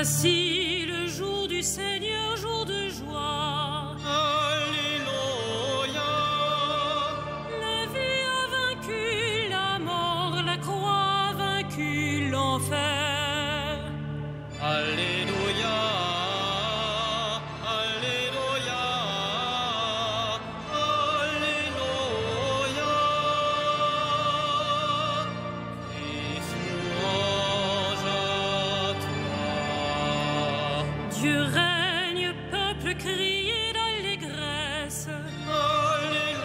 Voici le jour du Seigneur, jour de joie. Alléluia. La vie a vaincu la mort, la croix a vaincu l'enfer. Alléluia. Alléluia. Alléluia. Christ, louange à toi. Dieu règne, peuple, criez d'allégresse. Alléluia.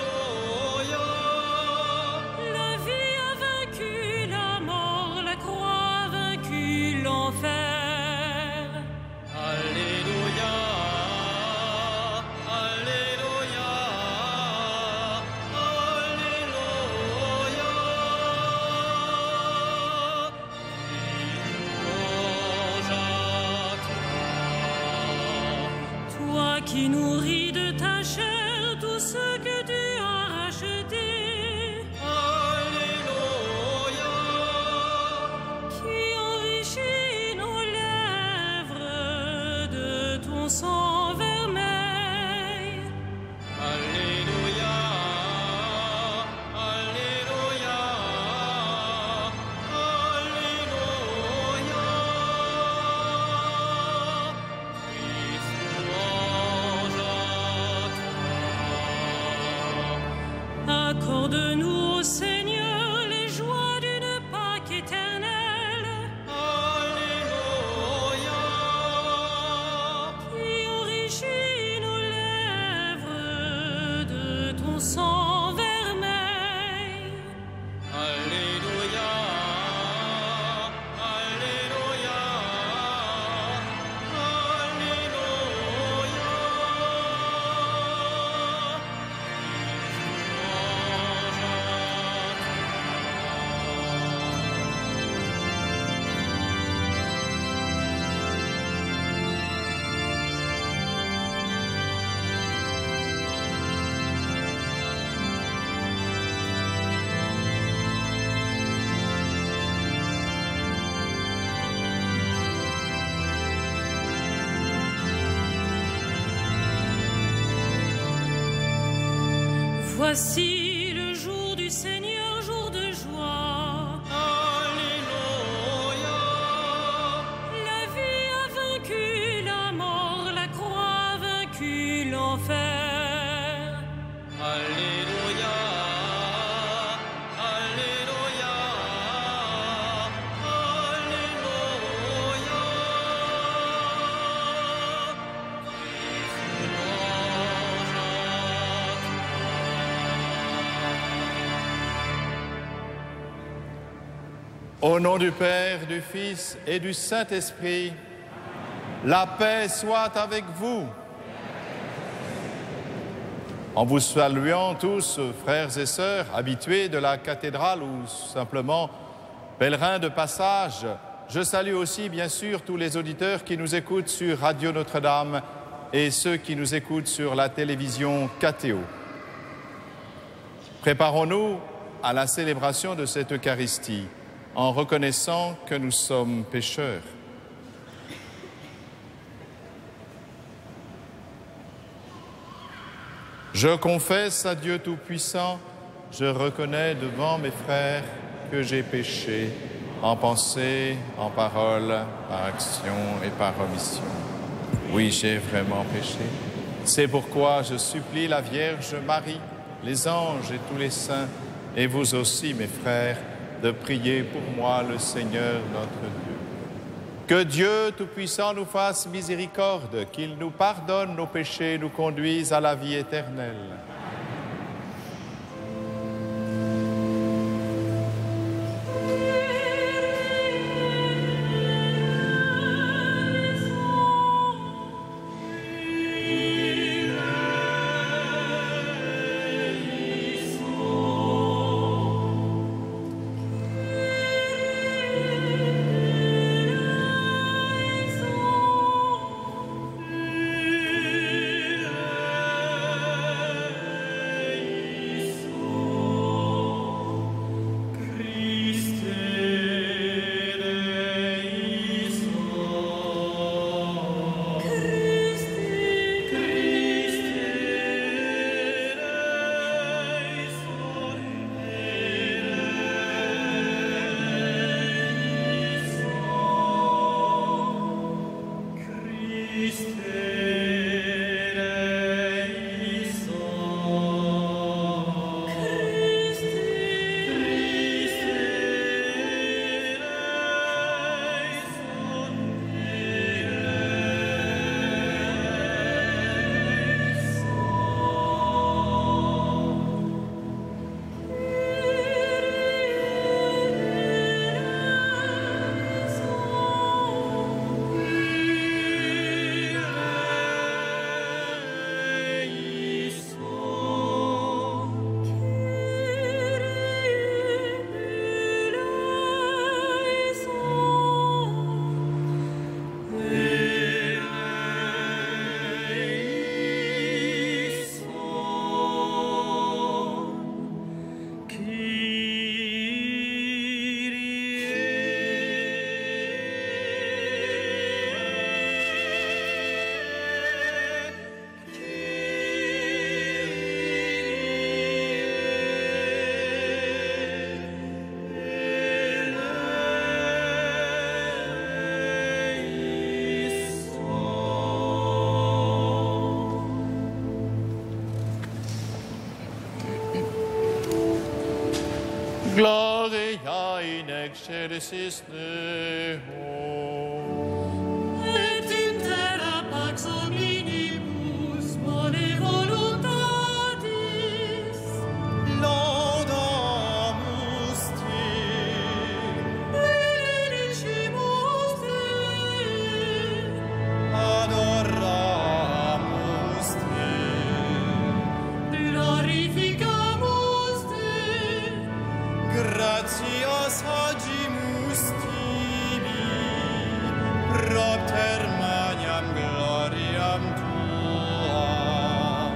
La vie a vaincu la mort, la croix a vaincu l'enfer. Alléluia. Alléluia. Alléluia. Louange à toi. Toi qui nourris de ta chair tout ce que tu as racheté, Alléluia. qui enrichit nos lèvres de ton sang vermeil. Alléluia. Alléluia. Alléluia. Christ, louange à toi. Accorde-nous, ô Seigneur, les joies d'une Pâque éternelle, Alléluia. qui enrichit nos lèvres de ton sang vermeil. Alléluia. Alléluia. Voici le jour du Seigneur, jour de joie. Alléluia. La vie a vaincu la mort, la croix a vaincu l'enfer. Alléluia. Alléluia. Alléluia. Christ, louange à Au nom du Père, du Fils et du Saint-Esprit, la paix soit avec vous. En vous saluant tous, frères et sœurs, habitués de la cathédrale ou simplement pèlerins de passage, je salue aussi bien sûr tous les auditeurs qui nous écoutent sur Radio Notre-Dame et ceux qui nous écoutent sur la télévision KTO. Préparons-nous à la célébration de cette Eucharistie en reconnaissant que nous sommes pécheurs. Je confesse à Dieu Tout-Puissant, je reconnais devant mes frères que j'ai péché en pensée, en parole, par action et par omission. Oui, j'ai vraiment péché. C'est pourquoi je supplie la Vierge Marie, les anges et tous les saints, et vous aussi, mes frères, de prier pour moi le Seigneur notre Dieu. Que Dieu Tout-Puissant nous fasse miséricorde, qu'il nous pardonne nos péchés et nous conduise à la vie éternelle. Gloria in excelsis Deo. Et in terra pax omnibus bone voluntatis. Laudamus te. Benedicimus te. Adoramus te. Glorificamus te. Gratias agimus tibi, propter magnam gloriam tuam.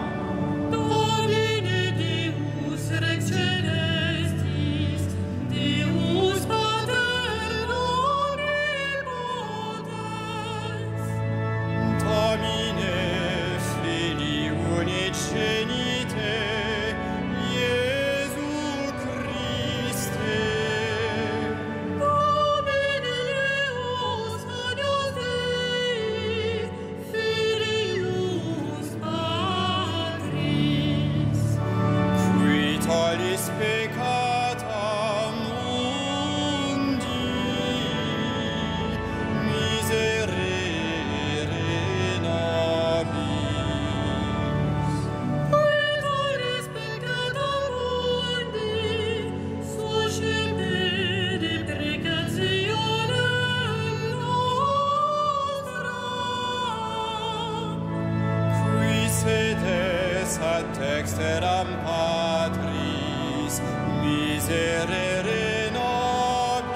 Domine Deus Rex Celestis, Deus Pater omnipotens, Domine Filii unicenite, Iesu Christe, Domine Deus Agnus Dei, Filius Patris, qui tollis peccata mundi, miserere nobis. Quitoris peccata mundi, suscite deprecationem nostra. Qui sedes ad dexteram Patris, miserere nobis.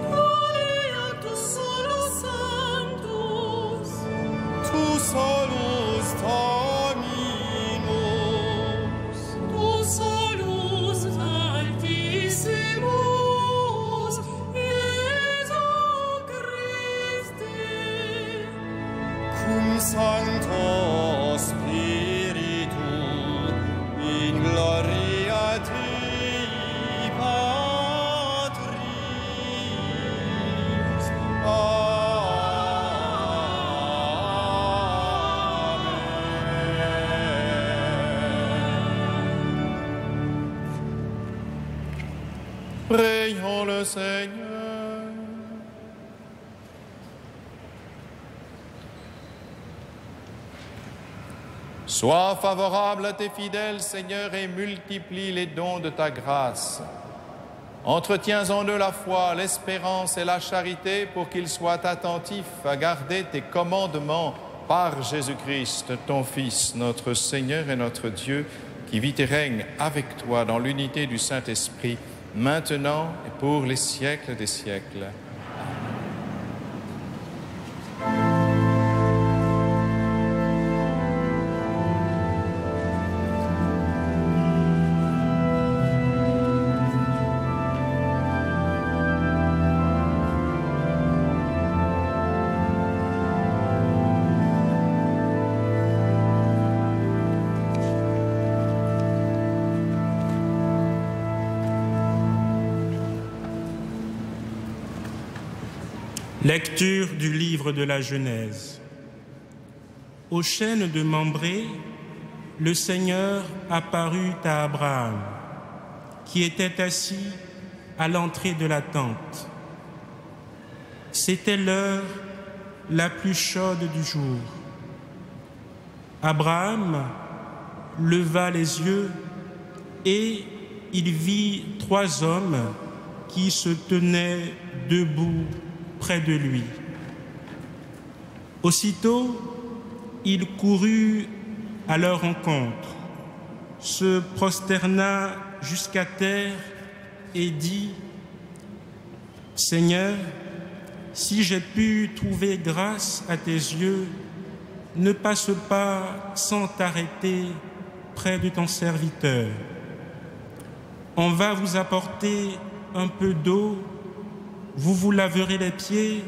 Gloriatus solus sanctus, Tu solus Dominus, tu solus altissimus, Iesu Christe, cum Sancto Spiritu, in gloria Dei Patris. Amen. Prions le Seigneur. Sois favorable à tes fidèles, Seigneur, et multiplie les dons de ta grâce. Entretiens en eux la foi, l'espérance et la charité pour qu'ils soient attentifs à garder tes commandements par Jésus-Christ, ton Fils, notre Seigneur et notre Dieu, qui vit et règne avec toi dans l'unité du Saint-Esprit, maintenant et pour les siècles des siècles. Lecture du livre de la Genèse. Au chêne de Mambré, le Seigneur apparut à Abraham, qui était assis à l'entrée de la tente. C'était l'heure la plus chaude du jour. Abraham leva les yeux et il vit 3 hommes qui se tenaient debout près de lui. Aussitôt, il courut à leur rencontre, se prosterna jusqu'à terre et dit : « Seigneur, si j'ai pu trouver grâce à tes yeux, ne passe pas sans t'arrêter près de ton serviteur. On va vous apporter un peu d'eau, vous vous laverez les pieds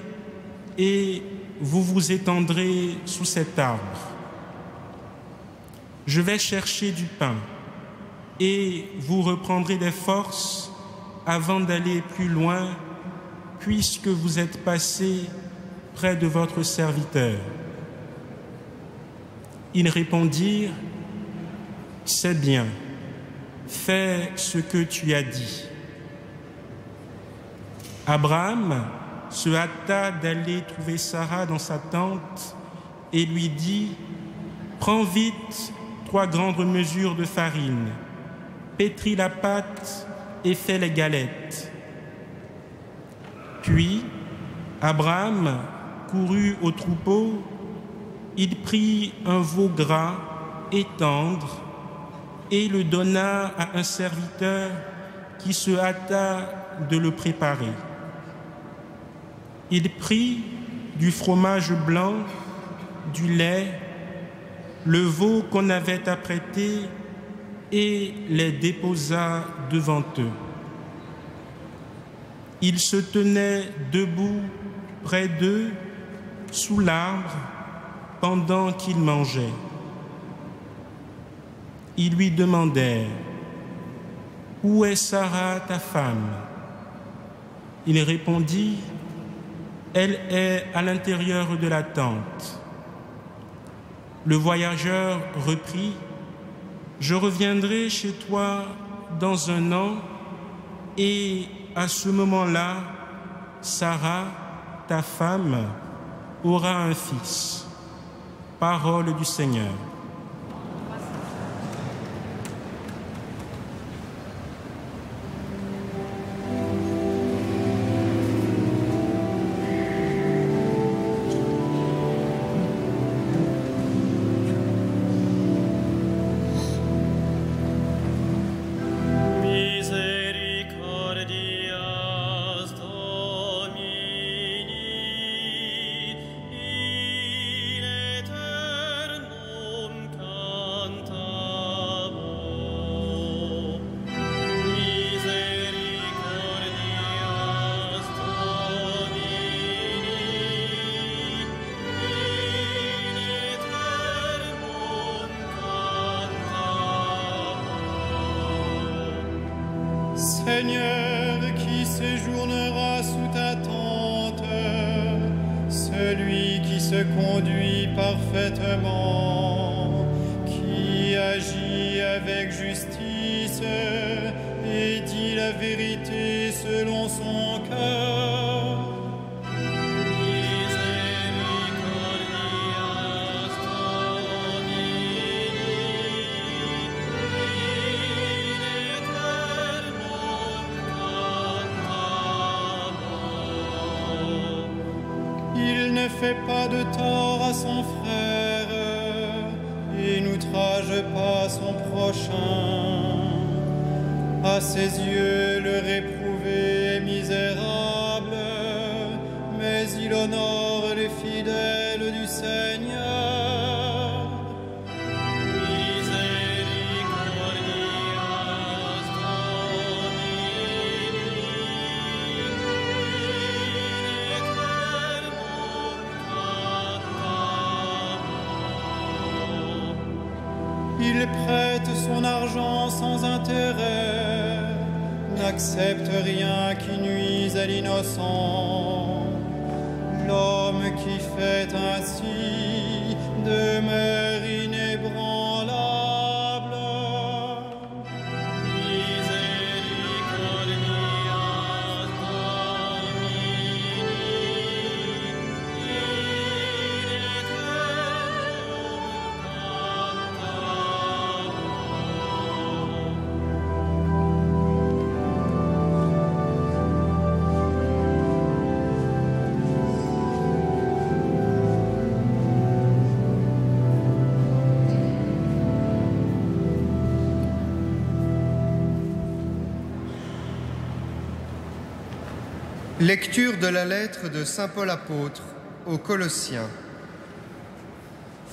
et vous vous étendrez sous cet arbre. Je vais chercher du pain et vous reprendrez des forces avant d'aller plus loin, puisque vous êtes passé près de votre serviteur. » Ils répondirent : « C'est bien. » fais ce que tu as dit. Abraham se hâta d'aller trouver Sarah dans sa tente et lui dit, « Prends vite 3 grandes mesures de farine, pétris la pâte et fais les galettes. » Puis, Abraham courut au troupeau, il prit un veau gras et tendre et le donna à un serviteur qui se hâta de le préparer. Il prit du fromage blanc, du lait, le veau qu'on avait apprêté et les déposa devant eux. Il se tenait debout près d'eux, sous l'arbre, pendant qu'ils mangeaient. Ils lui demandèrent, « Où est Sarah, ta femme ?» Il répondit, « Elle est à l'intérieur de la tente. » Le voyageur reprit, « Je reviendrai chez toi dans 1 an, et à ce moment-là, Sarah, ta femme, aura un fils. » Parole du Seigneur. Seigneur, qui séjournera sous ta tente, celui qui se conduit parfaitement, qui agit avec justice et dit la vérité selon son cœur. Il ne fait pas de tort à son frère et n'outrage pas son prochain. À ses yeux, le réprouvé est misérable, mais il honore les fidèles du Seigneur. Il prête son argent sans intérêt, n'accepte rien qui nuise à l'innocent. L'homme qui fait ainsi demeure inébranlable. Lecture de la lettre de saint Paul apôtre aux Colossiens.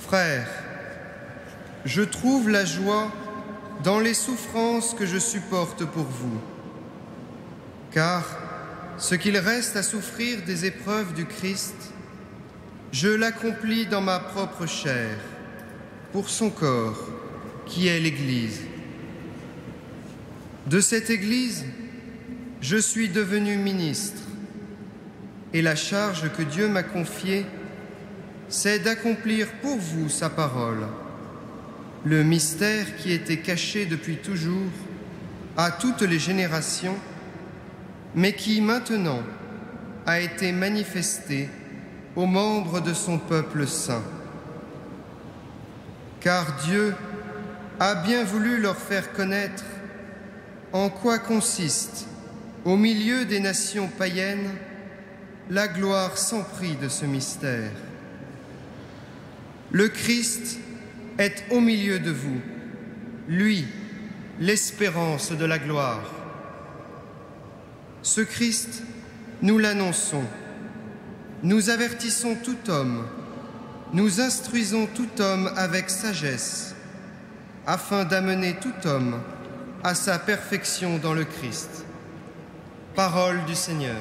Frères, je trouve la joie dans les souffrances que je supporte pour vous, car ce qu'il reste à souffrir des épreuves du Christ, je l'accomplis dans ma propre chair, pour son corps, qui est l'Église. De cette Église, je suis devenu ministre, et la charge que Dieu m'a confiée, c'est d'accomplir pour vous sa parole, le mystère qui était caché depuis toujours, à toutes les générations, mais qui maintenant a été manifesté aux membres de son peuple saint. Car Dieu a bien voulu leur faire connaître en quoi consiste, au milieu des nations païennes, la gloire sans prix de ce mystère. Le Christ est au milieu de vous, lui, l'espérance de la gloire. Ce Christ, nous l'annonçons, nous avertissons tout homme, nous instruisons tout homme avec sagesse, afin d'amener tout homme à sa perfection dans le Christ. Parole du Seigneur.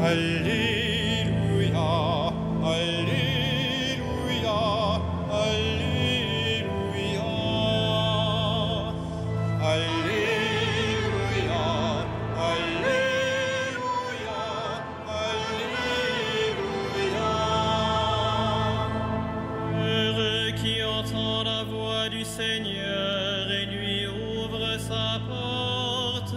Alléluia, Alléluia, Alléluia, Alléluia, Alléluia, Alléluia. Heureux qui entend la voix du Seigneur et lui ouvre sa porte,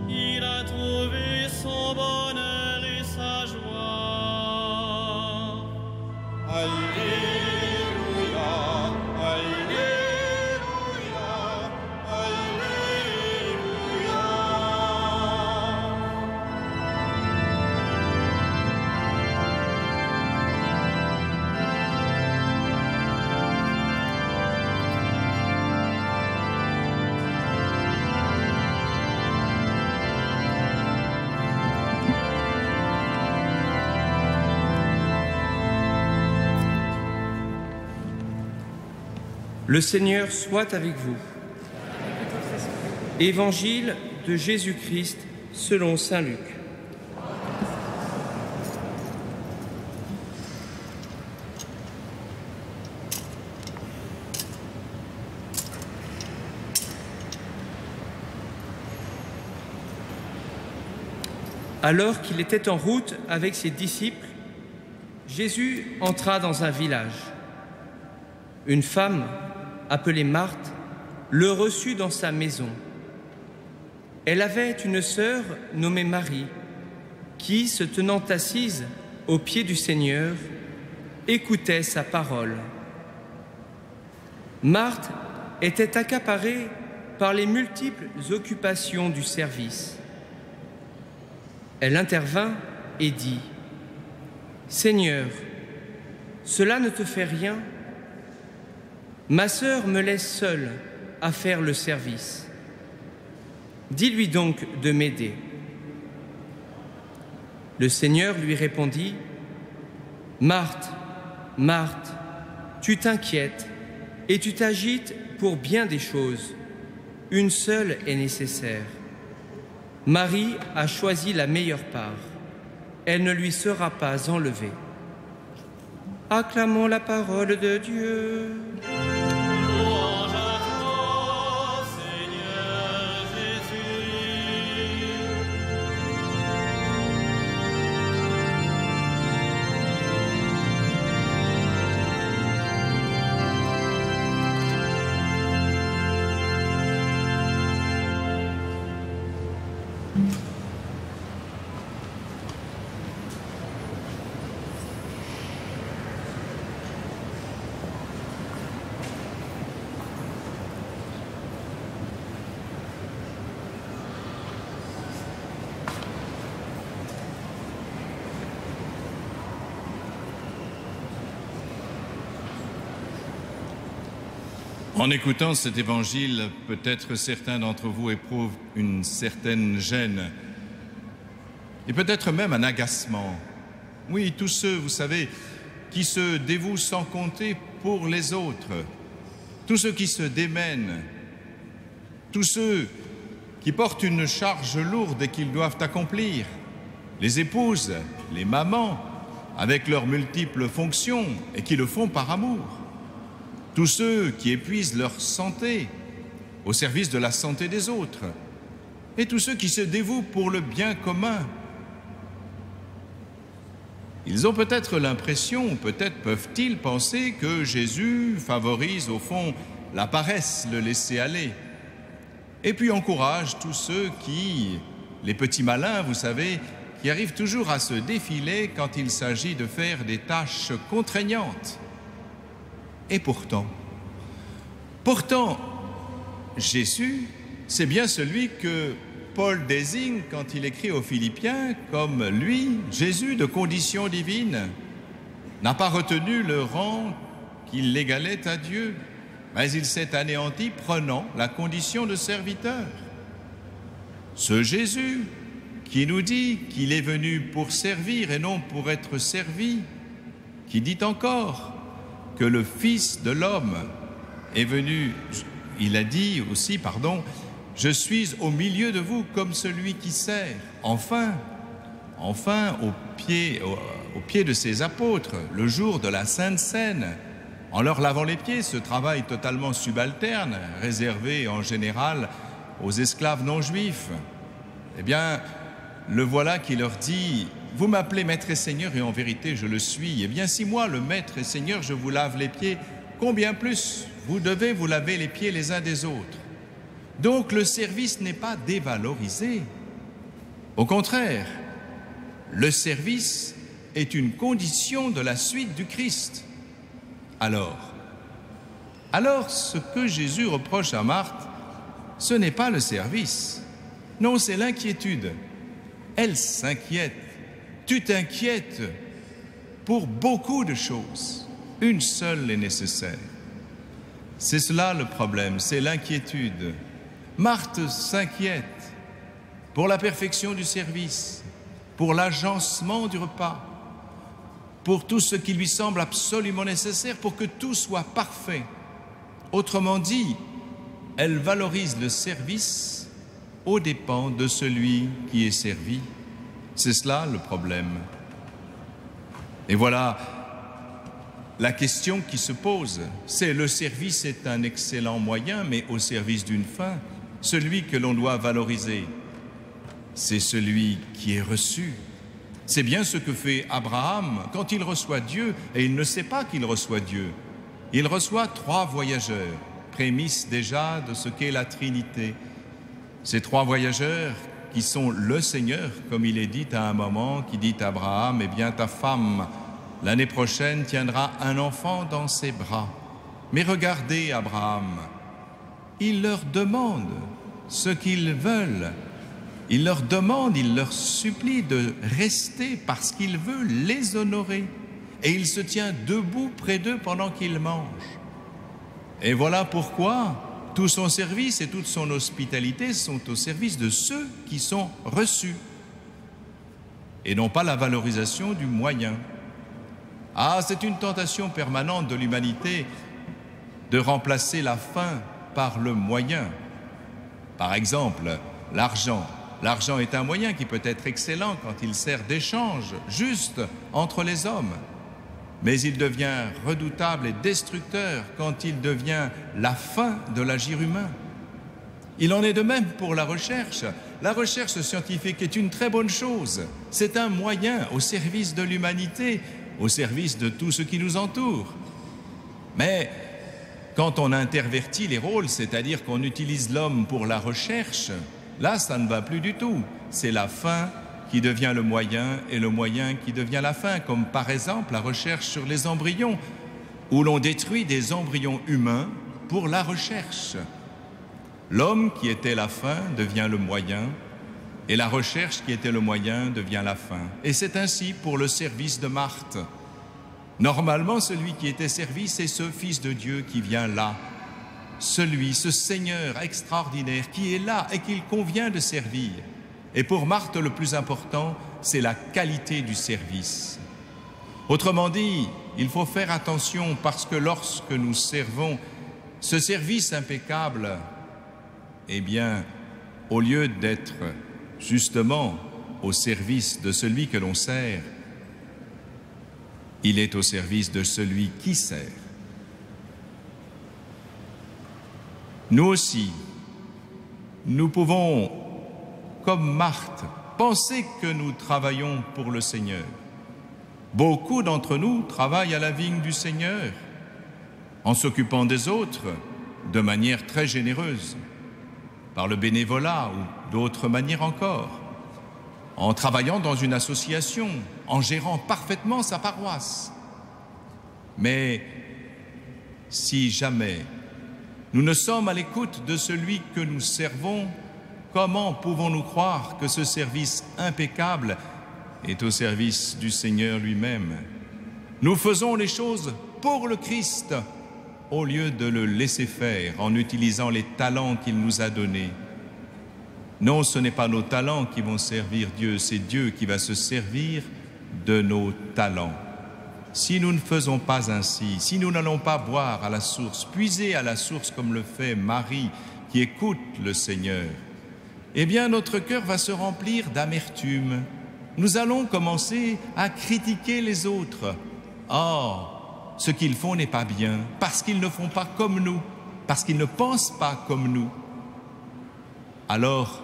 il a trouvé son bonheur et sa joie. Alléluia, Alléluia, Alléluia. Le Seigneur soit avec vous. Évangile de Jésus-Christ selon saint Luc. Alors qu'il était en route avec ses disciples, Jésus entra dans un village. Une femme, appelée Marthe, le reçut dans sa maison. Elle avait une sœur nommée Marie, qui, se tenant assise aux pieds du Seigneur, écoutait sa parole. Marthe était accaparée par les multiples occupations du service. Elle intervint et dit : « Seigneur, cela ne te fait rien ? Ma sœur me laisse seule à faire le service. Dis-lui donc de m'aider. » Le Seigneur lui répondit : « Marthe, Marthe, tu t'inquiètes et tu t'agites pour bien des choses. Une seule est nécessaire. Marie a choisi la meilleure part. Elle ne lui sera pas enlevée. » Acclamons la parole de Dieu. Louange à toi, Seigneur Jésus. En écoutant cet évangile, peut-être certains d'entre vous éprouvent une certaine gêne et peut-être même un agacement. Oui, tous ceux, vous savez, qui se dévouent sans compter pour les autres, tous ceux qui se démènent, tous ceux qui portent une charge lourde et qu'ils doivent accomplir, les épouses, les mamans, avec leurs multiples fonctions et qui le font par amour. tous ceux qui épuisent leur santé au service de la santé des autres, et tous ceux qui se dévouent pour le bien commun. Ils ont peut-être l'impression, peut-être peuvent-ils penser que Jésus favorise au fond la paresse, le laisser-aller, et puis encourage tous ceux qui, les petits malins, vous savez, qui arrivent toujours à se défiler quand il s'agit de faire des tâches contraignantes. Et pourtant, Jésus, c'est bien celui que Paul désigne quand il écrit aux Philippiens comme lui, Jésus de condition divine, n'a pas retenu le rang qui l'égalait à Dieu, mais il s'est anéanti prenant la condition de serviteur. Ce Jésus qui nous dit qu'il est venu pour servir et non pour être servi, qui dit encore que le Fils de l'homme est venu, il a dit aussi, je suis au milieu de vous comme celui qui sert. Enfin, au pied de ses apôtres, le jour de la Sainte Seine, en leur lavant les pieds, ce travail totalement subalterne, réservé en général aux esclaves non juifs, eh bien, le voilà qui leur dit « Vous m'appelez Maître et Seigneur et en vérité je le suis. Eh bien, si moi, le Maître et Seigneur, je vous lave les pieds, combien plus vous devez vous laver les pieds les uns des autres. » Donc, le service n'est pas dévalorisé. Au contraire, le service est une condition de la suite du Christ. Alors, ce que Jésus reproche à Marthe, ce n'est pas le service. Non, c'est l'inquiétude. Elle s'inquiète. Tu t'inquiètes pour beaucoup de choses. Une seule est nécessaire. C'est cela le problème, c'est l'inquiétude. Marthe s'inquiète pour la perfection du service, pour l'agencement du repas, pour tout ce qui lui semble absolument nécessaire pour que tout soit parfait. Autrement dit, elle valorise le service aux dépens de celui qui est servi. C'est cela le problème. Et voilà la question qui se pose. C'est le service est un excellent moyen, mais au service d'une fin. Celui que l'on doit valoriser, c'est celui qui est reçu. C'est bien ce que fait Abraham quand il reçoit Dieu, et il ne sait pas qu'il reçoit Dieu. Il reçoit 3 voyageurs, prémisse déjà de ce qu'est la Trinité. Ces 3 voyageurs qui sont le Seigneur, comme il est dit à un moment, qui dit à Abraham, « Eh bien, ta femme, l'année prochaine, tiendra un enfant dans ses bras. » Mais regardez Abraham, il leur demande ce qu'ils veulent. Il leur demande, il leur supplie de rester parce qu'il veut les honorer. Et il se tient debout près d'eux pendant qu'ils mangent. Et voilà pourquoi tout son service et toute son hospitalité sont au service de ceux qui sont reçus et non pas la valorisation du moyen. Ah, c'est une tentation permanente de l'humanité de remplacer la fin par le moyen. Par exemple, l'argent. L'argent est un moyen qui peut être excellent quand il sert d'échange juste entre les hommes. Mais il devient redoutable et destructeur quand il devient la fin de l'agir humain. Il en est de même pour la recherche. La recherche scientifique est une très bonne chose. C'est un moyen au service de l'humanité, au service de tout ce qui nous entoure. Mais quand on intervertit les rôles, c'est-à-dire qu'on utilise l'homme pour la recherche, là, ça ne va plus du tout. C'est la fin qui devient le moyen et le moyen qui devient la fin, comme par exemple la recherche sur les embryons, où l'on détruit des embryons humains pour la recherche. L'homme qui était la fin devient le moyen, et la recherche qui était le moyen devient la fin. Et c'est ainsi pour le service de Marthe. Normalement, celui qui était servi, c'est ce Fils de Dieu qui vient là. Ce Seigneur extraordinaire qui est là et qu'il convient de servir. Et pour Marthe, le plus important, c'est la qualité du service. Autrement dit, il faut faire attention parce que lorsque nous servons ce service impeccable, eh bien, au lieu d'être justement au service de celui que l'on sert, il est au service de celui qui sert. Nous aussi, nous pouvons, comme Marthe, penser que nous travaillons pour le Seigneur. Beaucoup d'entre nous travaillent à la vigne du Seigneur, en s'occupant des autres de manière très généreuse, par le bénévolat ou d'autres manières encore, en travaillant dans une association, en gérant parfaitement sa paroisse. Mais si jamais nous ne sommes à l'écoute de celui que nous servons, comment pouvons-nous croire que ce service impeccable est au service du Seigneur lui-même? Nous faisons les choses pour le Christ au lieu de le laisser faire en utilisant les talents qu'il nous a donnés. Non, ce n'est pas nos talents qui vont servir Dieu, c'est Dieu qui va se servir de nos talents. Si nous ne faisons pas ainsi, si nous n'allons pas boire à la source, puiser à la source comme le fait Marie qui écoute le Seigneur, eh bien notre cœur va se remplir d'amertume. Nous allons commencer à critiquer les autres. Oh, ce qu'ils font n'est pas bien, parce qu'ils ne font pas comme nous, parce qu'ils ne pensent pas comme nous. Alors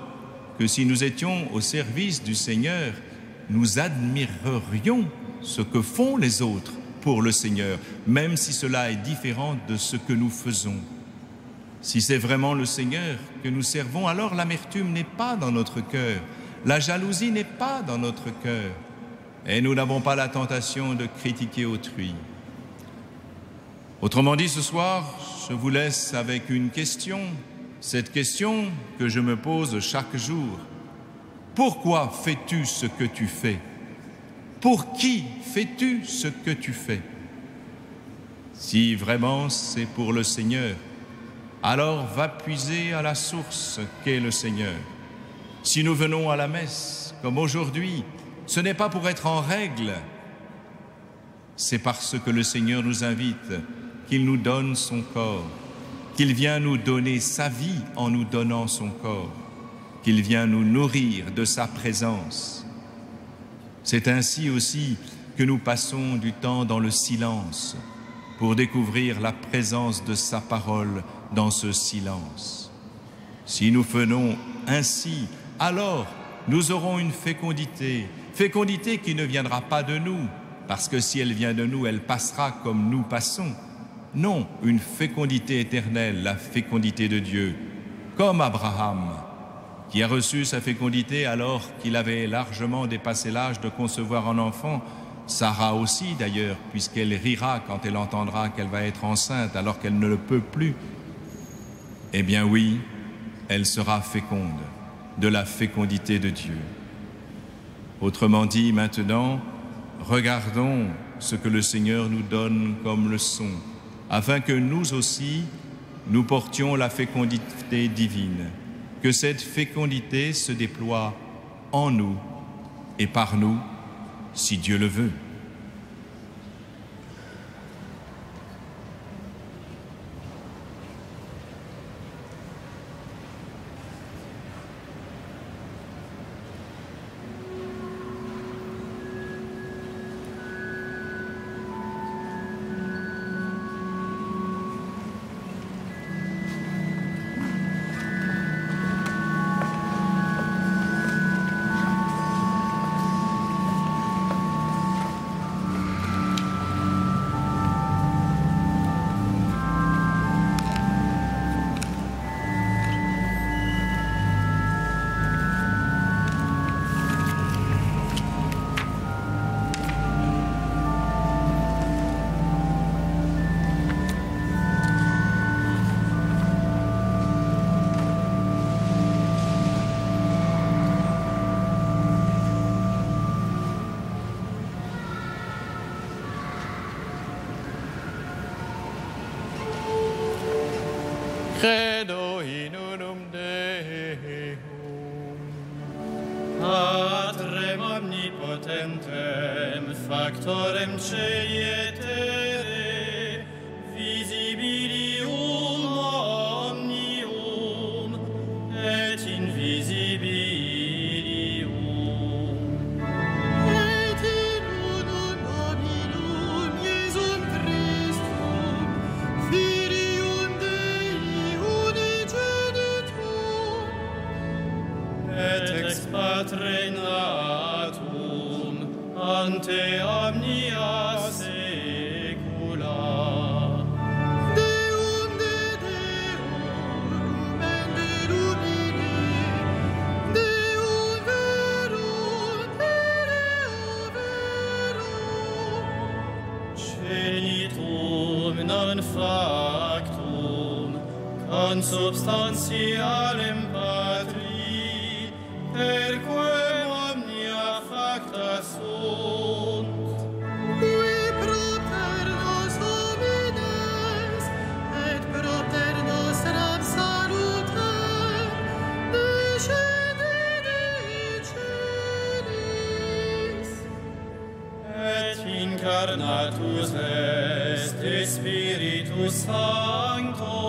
que si nous étions au service du Seigneur, nous admirerions ce que font les autres pour le Seigneur, même si cela est différent de ce que nous faisons. Si c'est vraiment le Seigneur que nous servons, alors l'amertume n'est pas dans notre cœur, la jalousie n'est pas dans notre cœur, et nous n'avons pas la tentation de critiquer autrui. Autrement dit, ce soir, je vous laisse avec une question, cette question que je me pose chaque jour. Pourquoi fais-tu ce que tu fais? Pour qui fais-tu ce que tu fais? Si vraiment c'est pour le Seigneur, alors va puiser à la source qu'est le Seigneur. Si nous venons à la messe, comme aujourd'hui, ce n'est pas pour être en règle, c'est parce que le Seigneur nous invite, qu'il nous donne son corps, qu'il vient nous donner sa vie en nous donnant son corps, qu'il vient nous nourrir de sa présence. C'est ainsi aussi que nous passons du temps dans le silence pour découvrir la présence de sa parole dans ce silence. Si nous faisons ainsi, alors nous aurons une fécondité qui ne viendra pas de nous, parce que si elle vient de nous, elle passera comme nous passons. Non, une fécondité éternelle, la fécondité de Dieu, comme Abraham, qui a reçu sa fécondité alors qu'il avait largement dépassé l'âge de concevoir un enfant. Sarah aussi d'ailleurs, puisqu'elle rira quand elle entendra qu'elle va être enceinte alors qu'elle ne le peut plus. Eh bien oui, elle sera féconde, de la fécondité de Dieu. Autrement dit, maintenant, regardons ce que le Seigneur nous donne comme leçon, afin que nous aussi, nous portions la fécondité divine, que cette fécondité se déploie en nous et par nous, si Dieu le veut. Credo in unum Deum. Patrem omnipotentem, factorem cei et terrae, visibilium omnium et invisibilium. Et in unum nominum Iesum Christum, Filium Dei unigenum, Patre natum ante omnia saecula. Deum de Deum et de Domini, Deum verum et Deo verum. Genitum non factum consubstantialem Patri, per quem omnia facta sunt. Qui propter nos homines, et propter nostram salutem, descendit in celis. Et incarnatus est Spiritus Sancto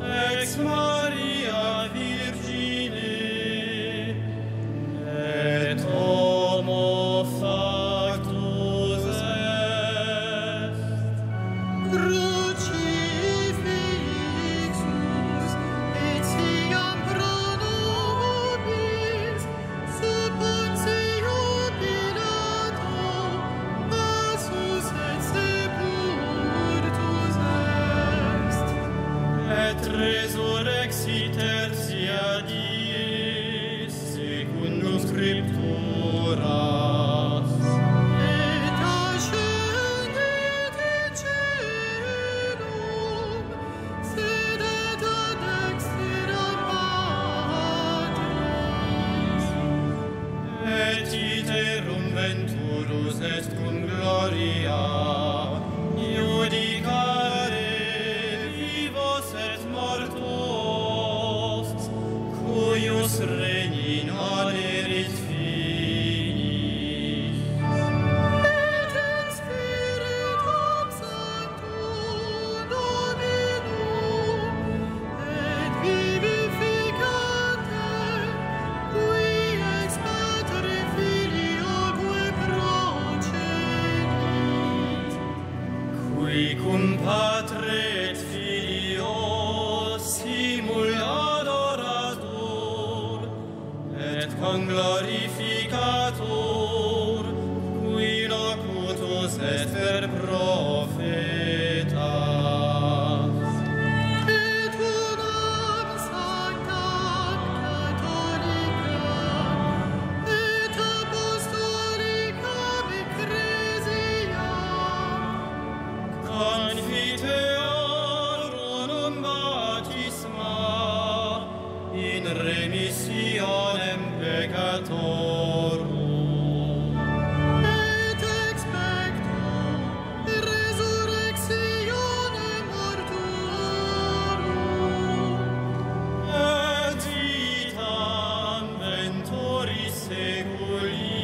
ex Maria Virgine, et homo factus est. Crucifixus et siam pro nobis sub Pontio Pilato passus et sepultus est. Et resurrexit tertia dies secundum scripturas. Et ascendit in caelum, sedet ad dextra Patris. Et iterum venturus est cum gloria iudicare vivos et mortos, cuius regni non erit finis. Et in Spiritum Sanctum Dominum, et vivificantem, qui ex Patre Filioque procedet. Qui cum Patre et Filio simul adoratur, et conglorificatur, qui locutus est per profetas. Et unam sanctam catholicam, et apostolicam ecclesiam, Confiteorum baptisma in remissionem peccatorum. et expecto resurrectionem mortuorum, Et vitam venturis seculi.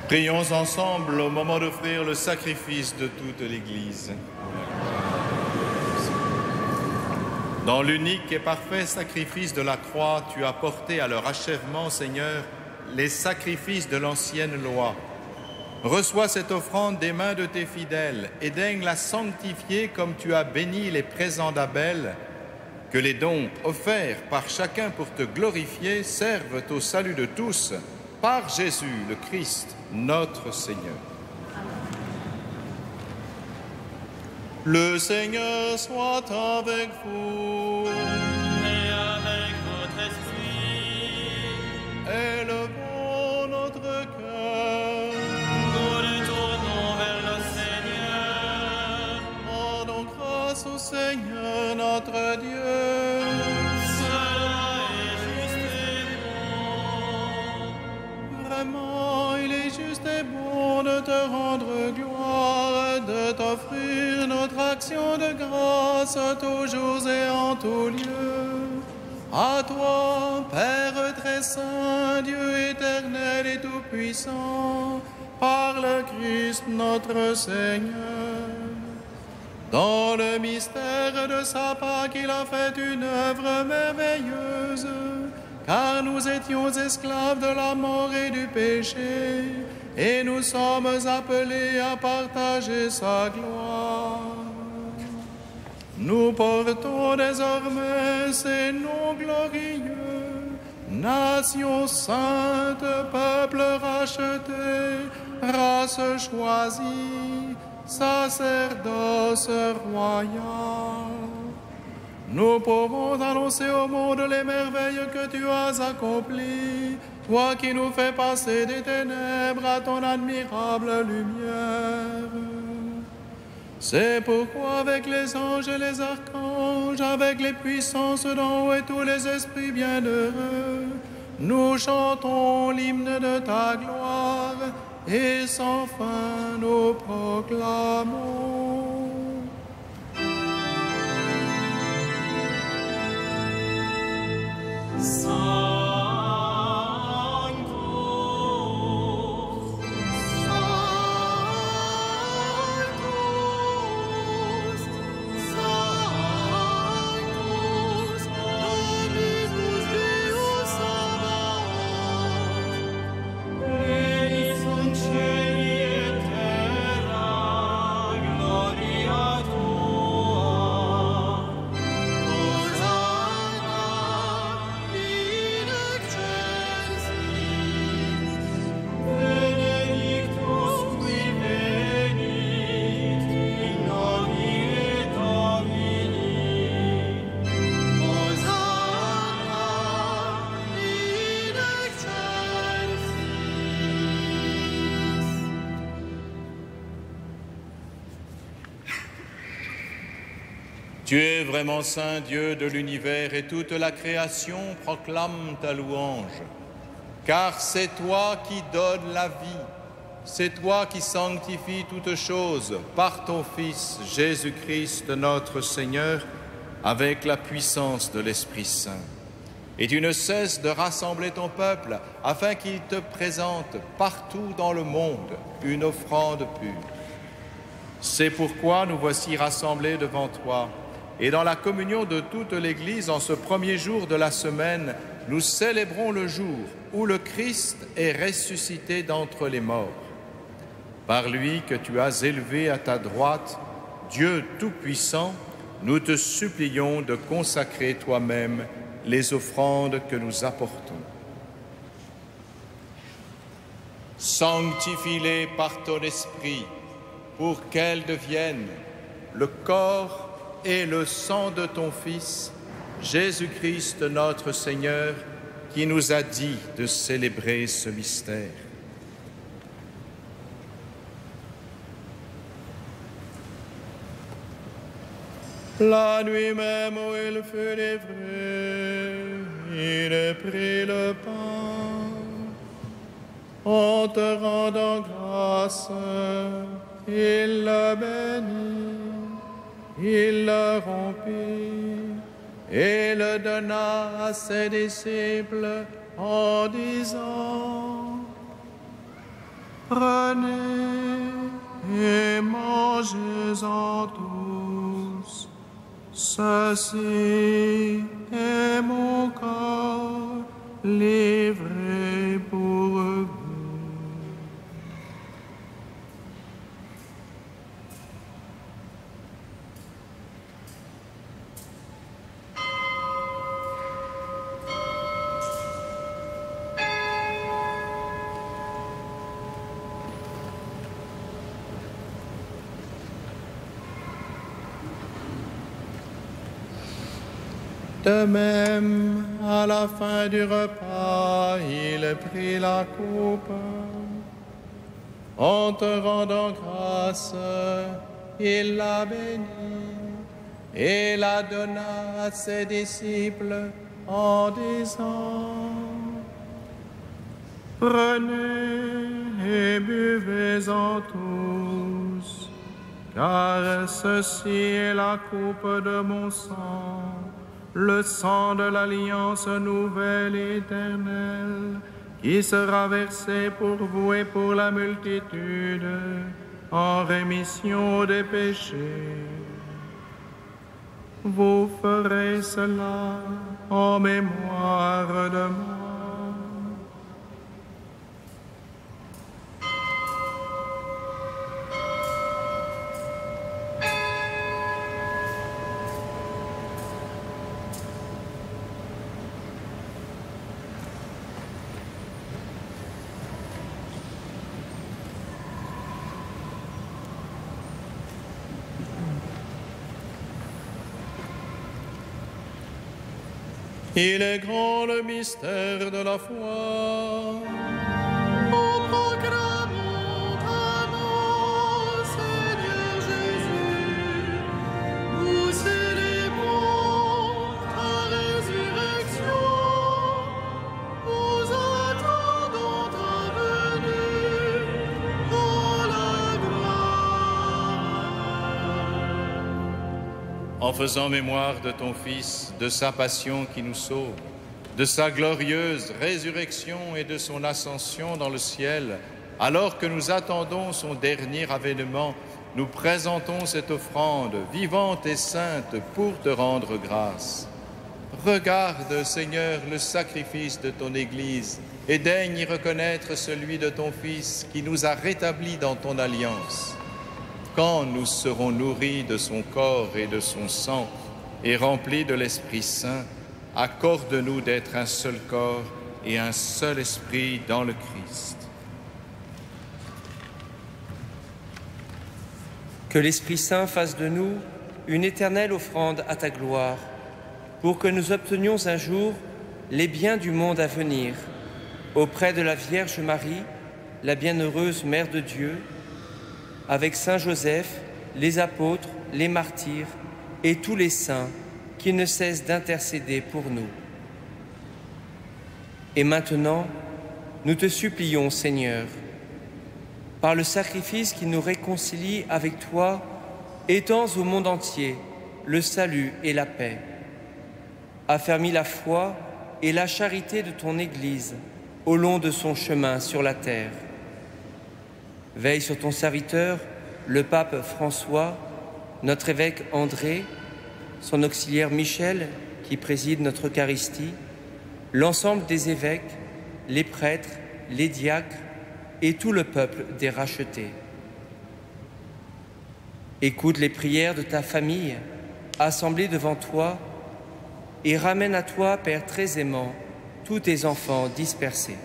Prions ensemble au moment d'offrir le sacrifice de toute l'Église. Dans l'unique et parfait sacrifice de la croix, tu as porté à leur achèvement, Seigneur, les sacrifices de l'ancienne loi. Reçois cette offrande des mains de tes fidèles et daigne la sanctifier comme tu as béni les présents d'Abel. Que les dons offerts par chacun pour te glorifier servent au salut de tous, par Jésus le Christ, notre Seigneur. Le Seigneur soit avec vous. Et avec votre esprit, Élevons notre cœur. nous nous tournons vers le Seigneur. Rendons grâce au Seigneur notre Dieu. Cela est juste et bon. Vraiment, il est juste et bon de te rendre gloire, de t'offrir notre action de grâce toujours et en tout lieu. À toi, Père très saint, Dieu éternel et tout-puissant, par le Christ notre Seigneur. Dans le mystère de sa Pâque, il a fait une œuvre merveilleuse, car nous étions esclaves de la mort et du péché, et nous sommes appelés à partager sa gloire. Nous portons désormais ces noms glorieux, nation sainte, peuple racheté, race choisie, sacerdoce royal. Nous pouvons annoncer au monde les merveilles que tu as accomplies, toi qui nous fais passer des ténèbres à ton admirable lumière. C'est pourquoi avec les anges et les archanges, avec les puissances d'en haut et tous les esprits bienheureux, nous chantons l'hymne de ta gloire et sans fin nous proclamons. Tu es vraiment saint, Dieu de l'univers, et toute la création proclame ta louange. Car c'est toi qui donnes la vie, c'est toi qui sanctifies toutes choses par ton Fils Jésus-Christ notre Seigneur, avec la puissance de l'Esprit Saint. Et tu ne cesses de rassembler ton peuple afin qu'il te présente partout dans le monde une offrande pure. C'est pourquoi nous voici rassemblés devant toi. Et dans la communion de toute l'Église, en ce premier jour de la semaine, nous célébrons le jour où le Christ est ressuscité d'entre les morts. Par lui que tu as élevé à ta droite, Dieu Tout-Puissant, nous te supplions de consacrer toi-même les offrandes que nous apportons. Sanctifie-les par ton esprit pour qu'elles deviennent le corps et le sang de ton Fils, Jésus-Christ notre Seigneur, qui nous a dit de célébrer ce mystère. La nuit même où il fut livré, il a pris le pain. En te rendant grâce, il le bénit. Il le rompit et le donna à ses disciples en disant: Prenez et mangez-en tous. Ceci est mon corps livré pour vous. De même, à la fin du repas, il prit la coupe. En te rendant grâce, il la bénit et la donna à ses disciples en disant: Prenez et buvez-en tous, car ceci est la coupe de mon sang, le sang de l'alliance nouvelle et éternelle, qui sera versé pour vous et pour la multitude en rémission des péchés. Vous ferez cela en mémoire de moi. Il est grand le mystère de la foi. Nous proclamons ta mort, Seigneur Jésus. Nous célébrons ta résurrection. Nous attendons ta venue dans la gloire. En faisant mémoire de ton Fils, de sa passion qui nous sauve, de sa glorieuse résurrection et de son ascension dans le ciel, alors que nous attendons son dernier avènement, nous présentons cette offrande vivante et sainte pour te rendre grâce. Regarde, Seigneur, le sacrifice de ton Église et daigne y reconnaître celui de ton Fils qui nous a rétablis dans ton alliance. Quand nous serons nourris de son corps et de son sang et remplis de l'Esprit Saint, accorde-nous d'être un seul corps et un seul esprit dans le Christ. Que l'Esprit Saint fasse de nous une éternelle offrande à ta gloire, pour que nous obtenions un jour les biens du monde à venir, auprès de la Vierge Marie, la bienheureuse Mère de Dieu, avec Saint Joseph, les apôtres, les martyrs et tous les saints qui ne cessent d'intercéder pour nous. Et maintenant, nous te supplions, Seigneur, par le sacrifice qui nous réconcilie avec toi, étends au monde entier le salut et la paix. Affermis la foi et la charité de ton Église au long de son chemin sur la terre. Veille sur ton serviteur, le pape François, notre évêque André, son auxiliaire Michel, qui préside notre Eucharistie, l'ensemble des évêques, les prêtres, les diacres et tout le peuple des rachetés. Écoute les prières de ta famille, assemblée devant toi, et ramène à toi, Père très aimant, tous tes enfants dispersés.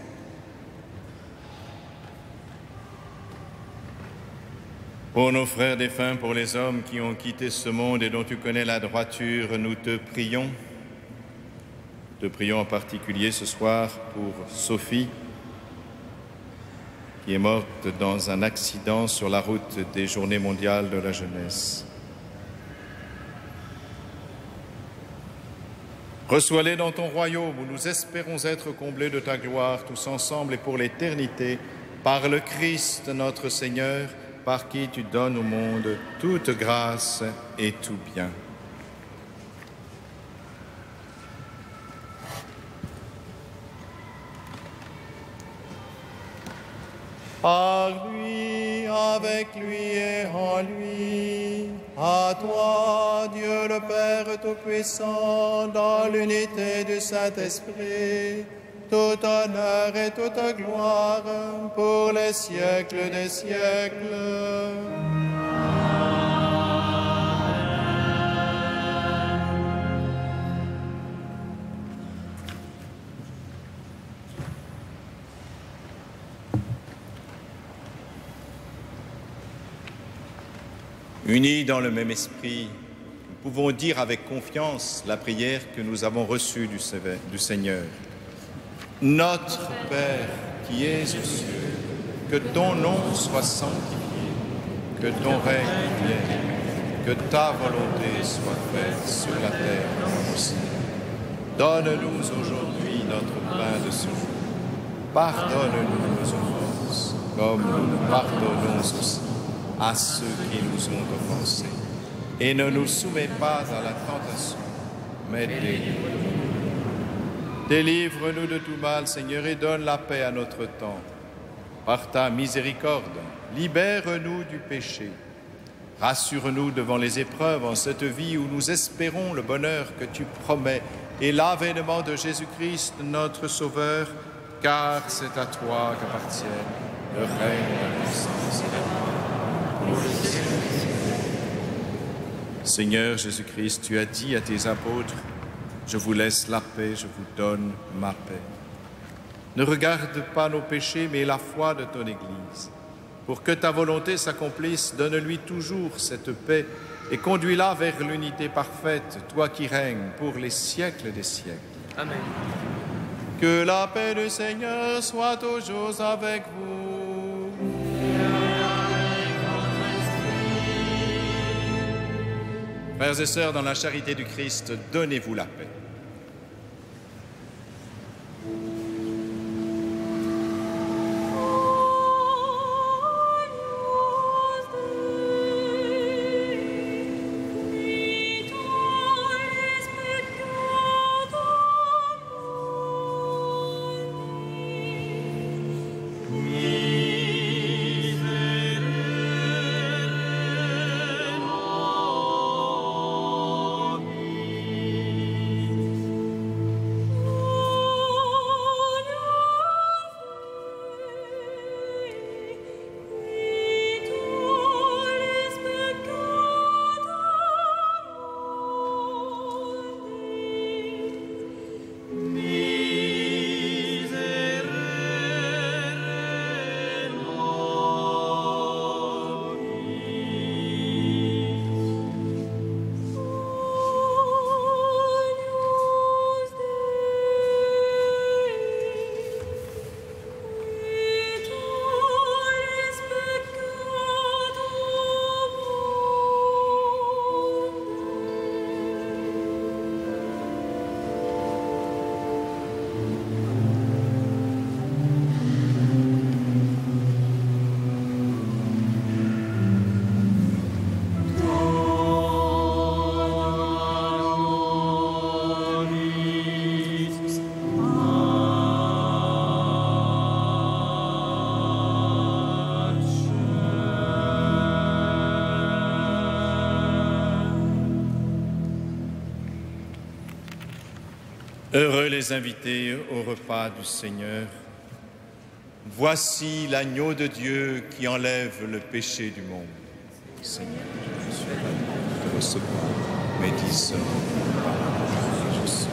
Pour nos frères défunts, pour les hommes qui ont quitté ce monde et dont tu connais la droiture, nous te prions. Te prions en particulier ce soir pour Sophie, qui est morte dans un accident sur la route des Journées mondiales de la jeunesse. Reçois-les dans ton royaume où nous espérons être comblés de ta gloire tous ensemble et pour l'éternité, par le Christ notre Seigneur, par qui tu donnes au monde toute grâce et tout bien. par lui, avec lui et en lui. À toi, Dieu le Père Tout-Puissant, dans l'unité du Saint-Esprit, tout honneur et toute gloire pour les siècles des siècles. Unis dans le même esprit, nous pouvons dire avec confiance la prière que nous avons reçue du Seigneur. Notre Père qui es aux cieux, que ton nom soit sanctifié, que ton règne vienne, que ta volonté soit faite sur la terre comme au ciel. Donne-nous aujourd'hui notre pain de ce jour. Pardonne-nous nos offenses, comme nous pardonnons aussi à ceux qui nous ont offensés. Et ne nous soumets pas à la tentation, mais délivre-nous. Délivre-nous de tout mal, Seigneur, et donne la paix à notre temps. Par ta miséricorde, libère-nous du péché. Rassure-nous devant les épreuves en cette vie où nous espérons le bonheur que tu promets et l'avènement de Jésus-Christ, notre Sauveur, car c'est à toi qu'appartiennent le règne, la puissance et la gloire. Seigneur Jésus-Christ, tu as dit à tes apôtres, « Je vous laisse la paix, je vous donne ma paix. » Ne regarde pas nos péchés, mais la foi de ton Église. Pour que ta volonté s'accomplisse, donne-lui toujours cette paix et conduis-la vers l'unité parfaite, toi qui règnes pour les siècles des siècles. Amen. Que la paix du Seigneur soit toujours avec vous. Frères et sœurs, dans la charité du Christ, donnez-vous la paix. Heureux les invités au repas du Seigneur. Voici l'agneau de Dieu qui enlève le péché du monde. Seigneur, je suis pas digne de recevoir, mais dis seulement et je serai.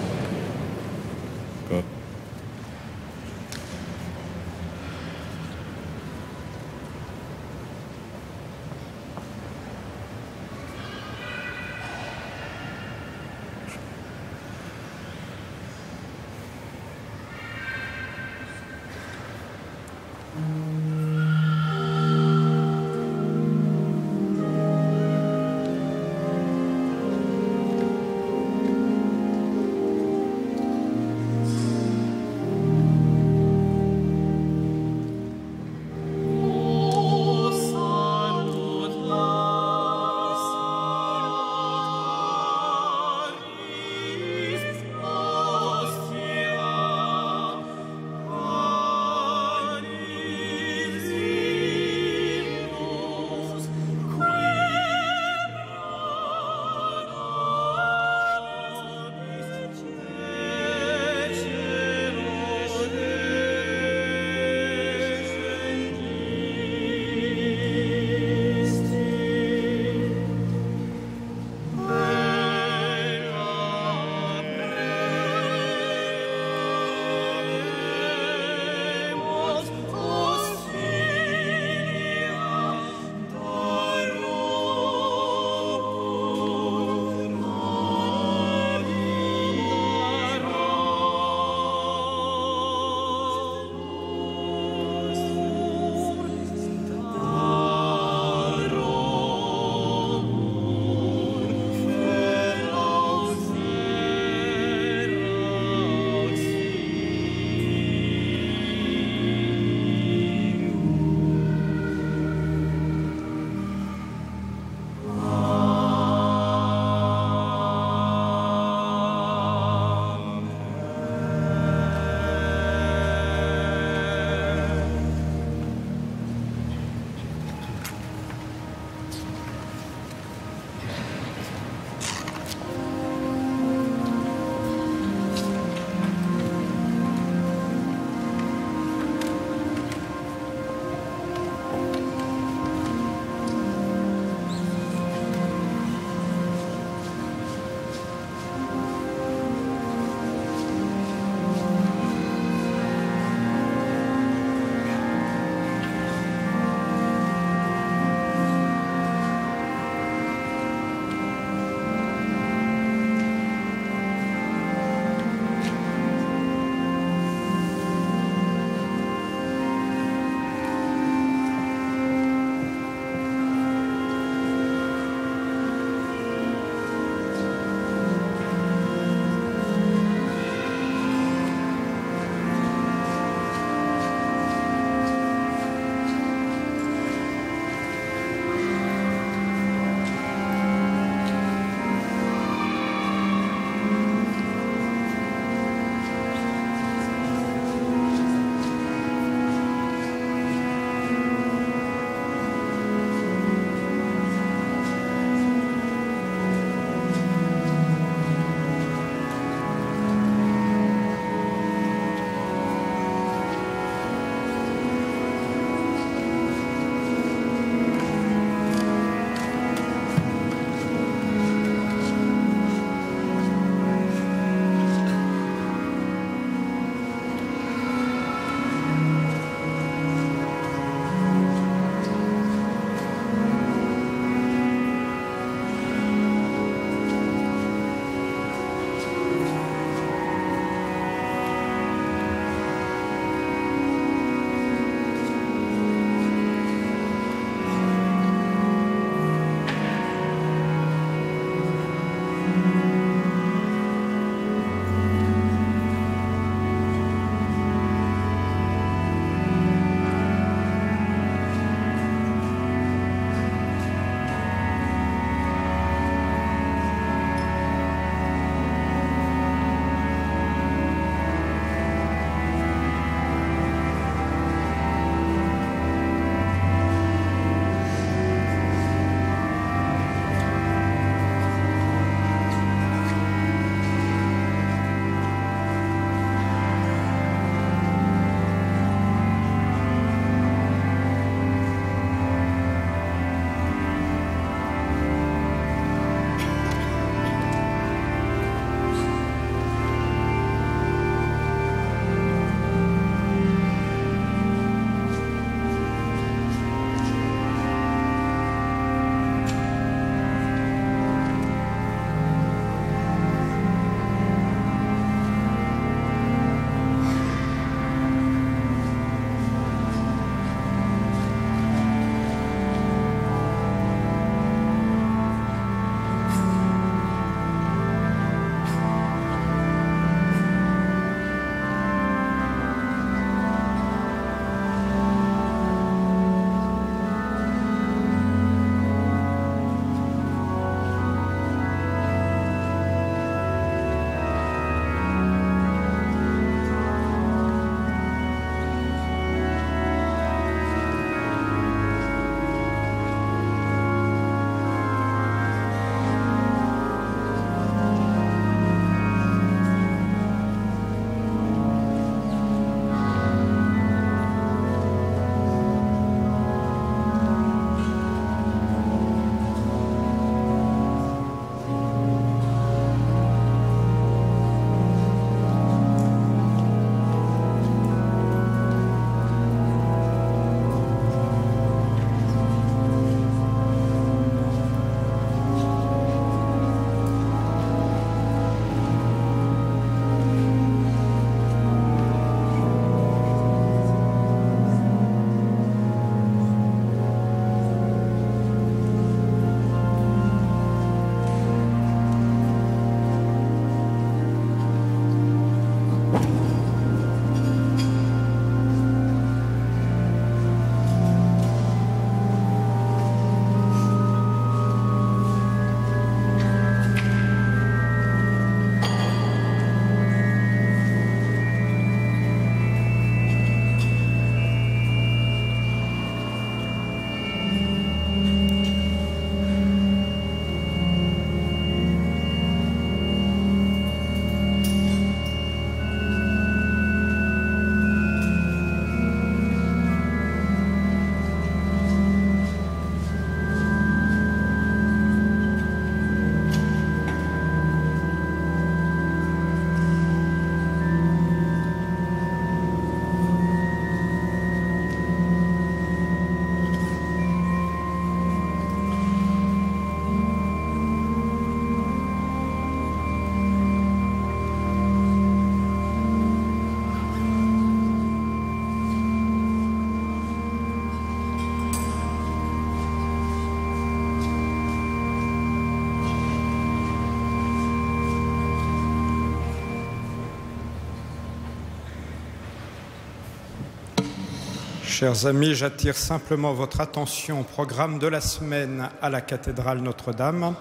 Chers amis, j'attire simplement votre attention au programme de la semaine à la cathédrale Notre-Dame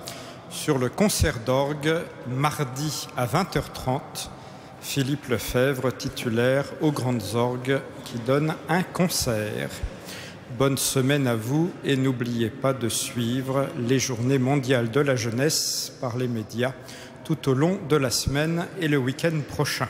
sur le concert d'orgue mardi à 20h30. Philippe Lefebvre, titulaire aux Grandes Orgues, qui donne un concert. Bonne semaine à vous et n'oubliez pas de suivre les Journées mondiales de la jeunesse par les médias tout au long de la semaine et le week-end prochain.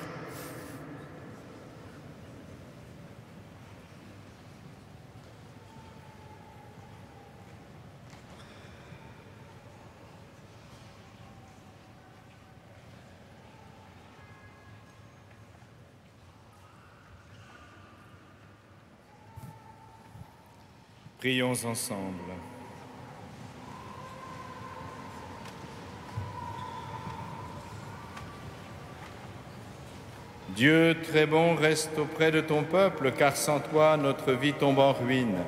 Prions ensemble. Dieu très bon, reste auprès de ton peuple, car sans toi, notre vie tombe en ruine.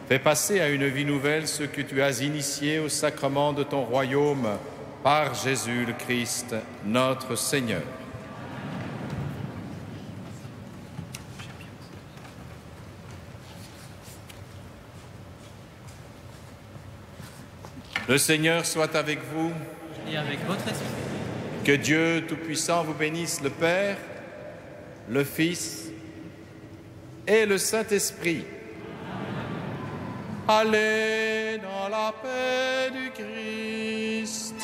Fais passer à une vie nouvelle ce que tu as initié au sacrement de ton royaume par Jésus le Christ, notre Seigneur. Le Seigneur soit avec vous. Et avec votre esprit. Que Dieu Tout-Puissant vous bénisse, le Père, le Fils et le Saint-Esprit. Allez dans la paix du Christ.